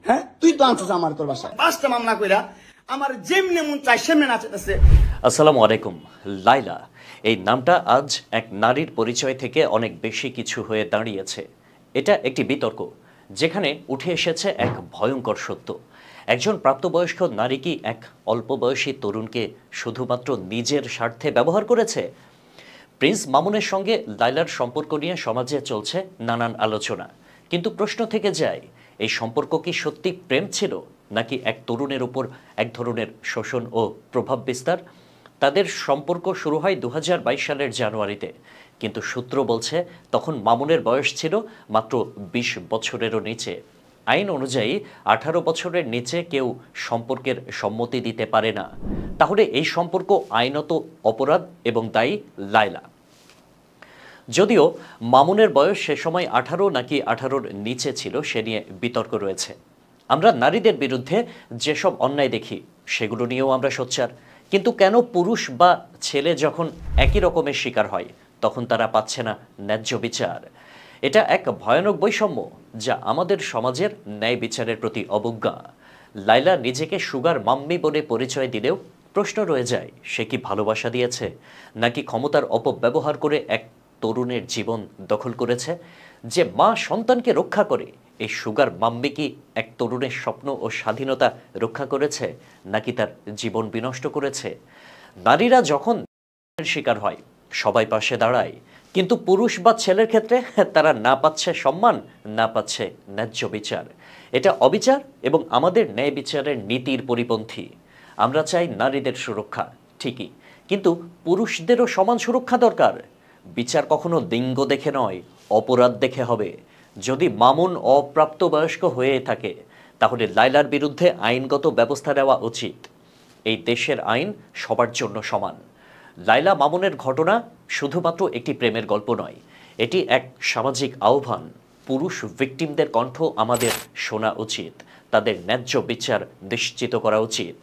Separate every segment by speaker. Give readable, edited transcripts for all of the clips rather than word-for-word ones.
Speaker 1: হ্যাঁ, তুই তো আনছিস আমার তোর বাসায় 5টা মামলা কইরা আমার যেমনে মন চাই সেমনে নাচতেছে।
Speaker 2: আসসালামু আলাইকুম। লাইলা এই নামটা আজ এক নারীর পরিচয় থেকে অনেক বেশি কিছু হয়ে দাঁড়িয়েছে। এটা একটি বিতর্ক যেখানে উঠে এসেছে এক ভয়ঙ্কর সত্য। একজন প্রাপ্তবয়স্ক নারী কি এক অল্প বয়সী তরুণকে শুধুমাত্র নিজের স্বার্থে ব্যবহার করেছে? প্রিন্স মামুনের সঙ্গে লাইলার সম্পর্ক নিয়ে সমাজে চলছে নানান আলোচনা, কিন্তু প্রশ্ন থেকে যায়, এই সম্পর্ক কি সত্যি প্রেম ছিল, নাকি এক তরুণের উপর এক ধরনের শোষণ ও প্রভাব বিস্তার? তাদের সম্পর্ক শুরু হয় 2022 সালের জানুয়ারিতে, কিন্তু সূত্র বলছে তখন মামুনের বয়স ছিল মাত্র 20 বছরেরও নিচে। আইন অনুযায়ী 18 বছরের নিচে কেউ সম্পর্কের সম্মতি দিতে পারে না। তাহলে এই সম্পর্ক আইনত অপরাধ এবং দায়ী লাইলা। যদিও মামুনের বয়স সে সময় 18 নাকি 18-র নিচে ছিল সে নিয়ে বিতর্ক রয়েছে। আমরা নারীদের বিরুদ্ধে যেসব অন্যায় দেখি সেগুলো নিয়েও আমরা সোচ্চার, কিন্তু কেন পুরুষ বা ছেলে যখন একই রকমের শিকার হয় তখন তারা পাচ্ছে না ন্যায্য বিচার? এটা এক ভয়ানক বৈষম্য যা আমাদের সমাজের ন্যায় বিচারের প্রতি অবজ্ঞা। লাইলা নিজেকে সুগার মাম্মি বলে পরিচয় দিলেও প্রশ্ন রয়ে যায়, সে কি ভালোবাসা দিয়েছে, নাকি ক্ষমতার অপব্যবহার করে এক তরুণের জীবন দখল করেছে? যে মা সন্তানকে রক্ষা করে, এই সুগার মাম্মি কি এক তরুণের স্বপ্ন ও স্বাধীনতা রক্ষা করেছে, নাকি তার জীবন বিনষ্ট করেছে? নারীরা যখন শিকার হয় সবাই পাশে দাঁড়ায়, কিন্তু পুরুষ বা ছেলের ক্ষেত্রে তারা না পাচ্ছে সম্মান, না পাচ্ছে ন্যায্য বিচার। এটা অবিচার এবং আমাদের ন্যায় বিচারের নীতির পরিপন্থী। আমরা চাই নারীদের সুরক্ষা ঠিকই, কিন্তু পুরুষদেরও সমান সুরক্ষা দরকার। বিচার কখনো লিঙ্গ দেখে নয়, অপরাধ দেখে হবে। যদি মামুন অপ্রাপ্তবয়স্ক হয়ে থাকে তাহলে লাইলার বিরুদ্ধে আইনগত ব্যবস্থা নেওয়া উচিত। এই দেশের আইন সবার জন্য সমান। লাইলা মামুনের ঘটনা শুধুমাত্র একটি প্রেমের গল্প নয়, এটি এক সামাজিক আহ্বান। পুরুষ ভিকটিমদের কণ্ঠ আমাদের শোনা উচিত, তাদের ন্যায্য বিচার নিশ্চিত করা উচিত।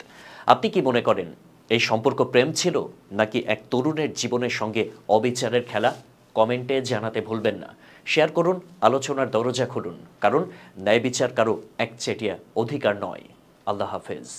Speaker 2: আপনি কি মনে করেন, এই সম্পর্ক প্রেম ছিল নাকি এক তরুণের জীবনের সঙ্গে অবিচারের খেলা? কমেন্টে জানাতে ভুলবেন না। শেয়ার করুন, আলোচনার দরজা খুলুন, কারণ ন্যায় বিচার কারো একচেটিয়া অধিকার নয়। আল্লাহ হাফেজ।